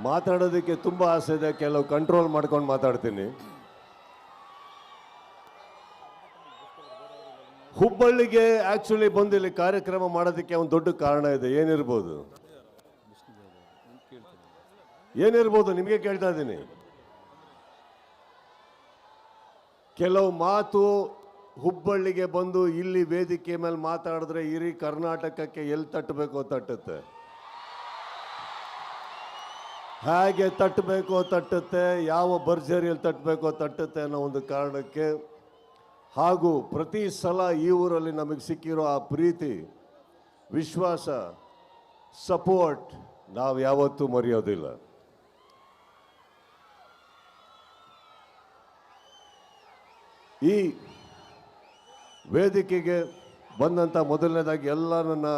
ಮಾತಾಡೋದಕ್ಕೆ ತುಂಬ ಆಸೆ ಇದೆ, ಕೆಲವು ಕಂಟ್ರೋಲ್ ಮಾಡ್ಕೊಂಡು ಮಾತಾಡ್ತೀನಿ. ಹುಬ್ಬಳ್ಳಿಗೆ ಆಕ್ಚುಲಿ ಬಂದು ಇಲ್ಲಿ ಕಾರ್ಯಕ್ರಮ ಮಾಡೋದಕ್ಕೆ ಒಂದು ದೊಡ್ಡ ಕಾರಣ ಇದೆ. ಏನಿರ್ಬೋದು ನಿಮಗೆ ಕೇಳ್ತಾ ಇದ್ದೀನಿ. ಕೆಲವು ಮಾತು ಹುಬ್ಬಳ್ಳಿಗೆ ಬಂದು ಇಲ್ಲಿ ವೇದಿಕೆ ಮೇಲೆ ಮಾತಾಡಿದ್ರೆ ಇಡೀ ಕರ್ನಾಟಕಕ್ಕೆ ಎಲ್ಲಿ ತಟ್ಟಬೇಕೋ ತಟ್ಟುತ್ತೆ, ಹೇಗೆ ತಟ್ಟಬೇಕೋ ತಟ್ಟುತ್ತೆ, ಯಾವ ಭರ್ಜರಿಯಲ್ಲಿ ತಟ್ಟಬೇಕೋ ತಟ್ಟುತ್ತೆ ಅನ್ನೋ ಒಂದು ಕಾರಣಕ್ಕೆ, ಹಾಗೂ ಪ್ರತಿ ಸಲ ಈ ಊರಲ್ಲಿ ನಮಗೆ ಸಿಕ್ಕಿರೋ ಆ ಪ್ರೀತಿ, ವಿಶ್ವಾಸ, ಸಪೋರ್ಟ್ ನಾವು ಯಾವತ್ತೂ ಮರೆಯೋದಿಲ್ಲ. ಈ ವೇದಿಕೆಗೆ ಬಂದಂಥ ಮೊದಲನೇದಾಗಿ ಎಲ್ಲ ನನ್ನ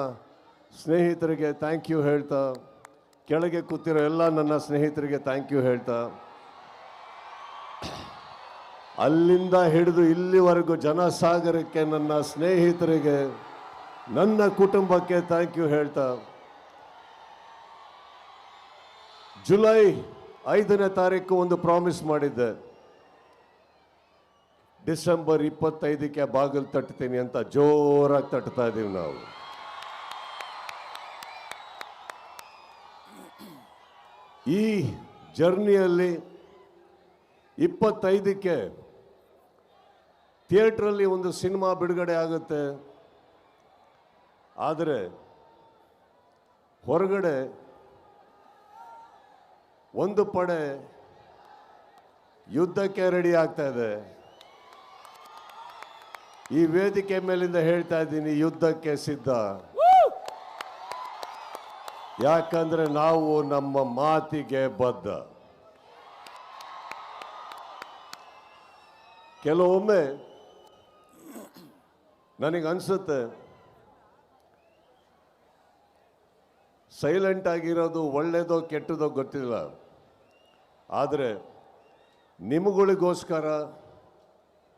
ಸ್ನೇಹಿತರಿಗೆ ಥ್ಯಾಂಕ್ ಯು ಹೇಳ್ತಾ, ಕೆಳಗೆ ಕೂತಿರೋ ಎಲ್ಲ ನನ್ನ ಸ್ನೇಹಿತರಿಗೆ ಥ್ಯಾಂಕ್ ಯು ಹೇಳ್ತಾ, ಅಲ್ಲಿಂದ ಹಿಡಿದು ಇಲ್ಲಿವರೆಗೂ ಜನಸಾಗರಕ್ಕೆ ನನ್ನ ಸ್ನೇಹಿತರಿಗೆ, ನನ್ನ ಕುಟುಂಬಕ್ಕೆ ಥ್ಯಾಂಕ್ ಯು ಹೇಳ್ತಾ, ಜುಲೈ 5ನೇ ತಾರೀಕು ಒಂದು ಪ್ರಾಮಿಸ್ ಮಾಡಿದ್ದೆ, ಡಿಸೆಂಬರ್ 25ಕ್ಕೆ ಬಾಗಿಲು ತಟ್ತೀನಿ ಅಂತ ಜೋರಾಗಿ ತಟ್ತಾ ಇದ್ದೀವಿ ನಾವು. ಈ ಜರ್ನಿಯಲ್ಲಿ 25ಕ್ಕೆ ಥಿಯೇಟ್ರಲ್ಲಿ ಒಂದು ಸಿನಿಮಾ ಬಿಡುಗಡೆ ಆಗುತ್ತೆ. ಆದರೆ ಹೊರಗಡೆ ಒಂದು ಪಡೆ ಯುದ್ಧಕ್ಕೆ ರೆಡಿ ಆಗ್ತಾ ಇದೆ. ಈ ವೇದಿಕೆ ಮೇಲಿಂದ ಹೇಳ್ತಾ ಇದ್ದೀನಿ, ಯುದ್ಧಕ್ಕೆ ಸಿದ್ಧ. ಯಾಕಂದ್ರೆ ನಾವು ನಮ್ಮ ಮಾತಿಗೆ ಬದ್ಧ. ಕೆಲವೊಮ್ಮೆ ನನಗನ್ಸುತ್ತೆ ಸೈಲೆಂಟ್ ಆಗಿರೋದು ಒಳ್ಳೆಯದೋ ಕೆಟ್ಟದೋ ಗೊತ್ತಿಲ್ಲ, ಆದರೆ ನಿಮಗಳಿಗೋಸ್ಕರ,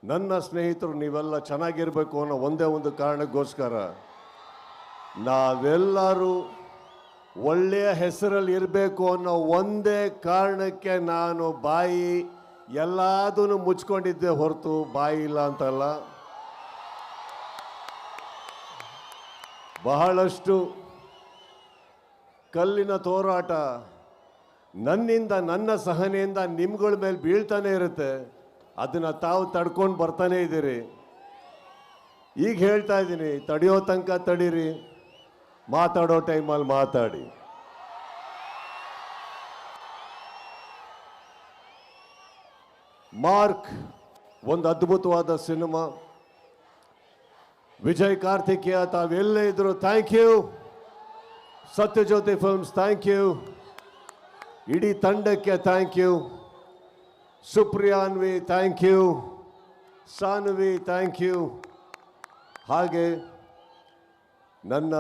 ನನ್ನ ಸ್ನೇಹಿತರು ನೀವೆಲ್ಲ ಚೆನ್ನಾಗಿರಬೇಕು ಅನ್ನೋ ಒಂದೇ ಒಂದು ಕಾರಣಕ್ಕೋಸ್ಕರ, ನಾವೆಲ್ಲರೂ ಒಳ್ಳೆಯ ಹೆಸರಲ್ಲಿ ಇರಬೇಕು ಅನ್ನೋ ಒಂದೇ ಕಾರಣಕ್ಕೆ ನಾನು ಬಾಯಿ ಎಲ್ಲದನ್ನು ಮುಚ್ಕೊಂಡಿದ್ದೆ ಹೊರತು ಬಾಯಿ ಇಲ್ಲ ಅಂತಲ್ಲ. ಬಹಳಷ್ಟು ಕಲ್ಲಿನ ತೋರಾಟ ನನ್ನಿಂದ, ನನ್ನ ಸಹನೆಯಿಂದ ನಿಮ್ಗಳ ಮೇಲೆ ಬೀಳ್ತಾನೆ ಇರುತ್ತೆ. ಅದನ್ನು ತಾವು ತಡ್ಕೊಂಡು ಬರ್ತಾನೆ ಇದ್ದೀರಿ. ಈಗ ಹೇಳ್ತಾ ಇದ್ದೀನಿ, ತಡೆಯೋ ತನಕ ತಡೀರಿ, ಮಾತಾಡೋ ಟೈಮಲ್ಲಿ ಮಾತಾಡಿ. ಮಾರ್ಕ್ ಒಂದು ಅದ್ಭುತವಾದ ಸಿನಿಮಾ. ವಿಜಯ್ ಕಾರ್ತಿಕೇಯ ತಾವೆಲ್ಲೇ ಇದ್ರು thank you. Satyajyoti films thank you. ಇಡೀ ತಂಡಕ್ಕೆ thank you. Supriyanvi thank you. Saanvi thank you. ಹಾಗೆ ನನ್ನ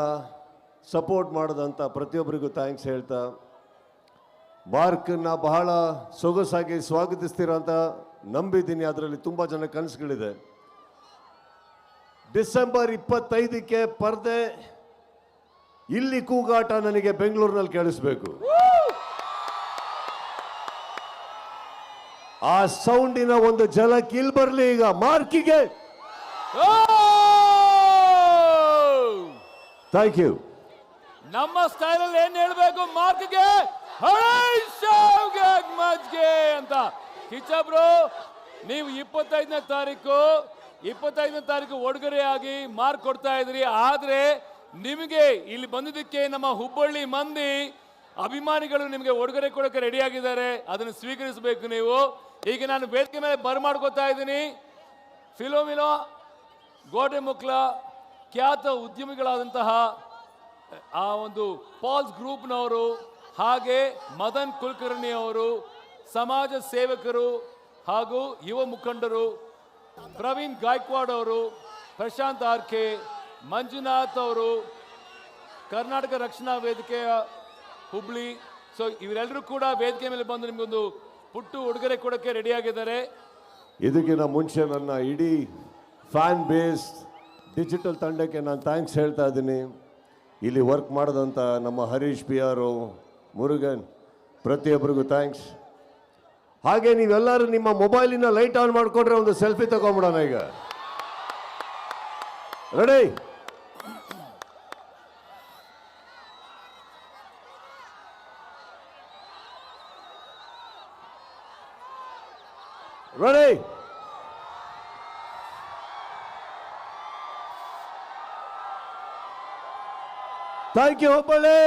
ಸಪೋರ್ಟ್ ಮಾಡಿದಂಥ ಪ್ರತಿಯೊಬ್ಬರಿಗೂ ಥ್ಯಾಂಕ್ಸ್ ಹೇಳ್ತಾ, ಮಾರ್ಕನ್ನು ಬಹಳ ಸೊಗಸಾಗಿ ಸ್ವಾಗತಿಸ್ತೀರ ಅಂತ ನಂಬಿದ್ದೀನಿ. ಅದರಲ್ಲಿ ತುಂಬ ಜನ ಕನಸುಗಳಿದೆ. ಡಿಸೆಂಬರ್ 25ಕ್ಕೆ ಪರ್ದೆ, ಇಲ್ಲಿ ಕೂಗಾಟ ನನಗೆ ಬೆಂಗಳೂರಿನಲ್ಲಿ ಕೇಳಿಸ್ಬೇಕು. ಆ ಸೌಂಡಿನ ಒಂದು ಝಲಕ್ ಇಲ್ಲಿ ಬರಲಿ ಈಗ ಮಾರ್ಕಿಗೆ. Thank you. ನಮ್ಮ ಸ್ಟೈಲಲ್ಲಿ ಏನ್ ಹೇಳ್ಬೇಕು ಮಾರ್ಕ್ಗೆ ಮಜ್ಗೆ ಅಂತ. ಕಿಚ್ಚಬ್ರು, ನೀವು 25ನೇ ತಾರೀಕು ಉಡುಗೊರೆಯಾಗಿ ಮಾರ್ಕ್ ಕೊಡ್ತಾ ಇದ್ರಿ. ಆದ್ರೆ ನಿಮಗೆ ಇಲ್ಲಿ ಬಂದಿದ್ದಕ್ಕೆ ನಮ್ಮ ಹುಬ್ಬಳ್ಳಿ ಮಂದಿ ಅಭಿಮಾನಿಗಳು ನಿಮಗೆ ಉಡುಗೊರೆ ಕೊಡೋಕೆ ರೆಡಿ ಆಗಿದ್ದಾರೆ. ಅದನ್ನು ಸ್ವೀಕರಿಸಬೇಕು ನೀವು. ಈಗ ನಾನು ವೇದಿಕೆ ಮೇಲೆ ಬರಮಾಡ್ಕೋತಾ ಇದ್ದೀನಿ. ಫಿಲೋಮಿನೋ ಗೋಡೆಮುಕ್ಲ ಖ್ಯಾತ ಉದ್ಯಮಿಗಳಾದಂತಹ ಆ ಒಂದು ಪಾಲ್ಸ್ ಗ್ರೂಪ್ನವರು, ಹಾಗೆ ಮದನ್ ಕುಲಕರ್ಣಿ ಅವರು, ಸಮಾಜ ಸೇವಕರು ಹಾಗೂ ಯುವ ಮುಖಂಡರು, ಪ್ರವೀಣ್ ಗಾಯಕ್ವಾಡ್ ಅವರು, ಪ್ರಶಾಂತ್ ಆರ್ಕೆ, ಮಂಜುನಾಥ್ ಅವರು, ಕರ್ನಾಟಕ ರಕ್ಷಣಾ ವೇದಿಕೆಯ ಹುಬ್ಳಿ. ಸೊ ಇವರೆಲ್ಲರೂ ಕೂಡ ವೇದಿಕೆ ಮೇಲೆ ಬಂದು ನಿಮಗೊಂದು ಪುಟ್ಟು ಉಡುಗೊರೆ ಕೊಡೋಕ್ಕೆ ರೆಡಿಯಾಗಿದ್ದಾರೆ. ಇದಕ್ಕಿಂತ ಮುಂಚೆ ನನ್ನ ಇಡೀ ಫ್ಯಾನ್ ಬೇಸ್ ಡಿಜಿಟಲ್ ತಂಡಕ್ಕೆ ನಾನು ಥ್ಯಾಂಕ್ಸ್ ಹೇಳ್ತಾ ಇದ್ದೀನಿ. ಇಲ್ಲಿ ವರ್ಕ್ ಮಾಡಿದಂಥ ನಮ್ಮ ಹರೀಶ್ ಪಿ ಆರು, ಮುರುಗನ್, ಪ್ರತಿಯೊಬ್ಬರಿಗೂ ಥ್ಯಾಂಕ್ಸ್. ಹಾಗೆ ನೀವೆಲ್ಲರೂ ನಿಮ್ಮ ಮೊಬೈಲಿನ ಲೈಟ್ ಆನ್ ಮಾಡಿಕೊಂಡ್ರೆ ಒಂದು ಸೆಲ್ಫಿ ತಗೊಂಬಿಡೋಣ ಈಗ. Ready? Ready? Thank you Hubballi.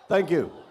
Thank you.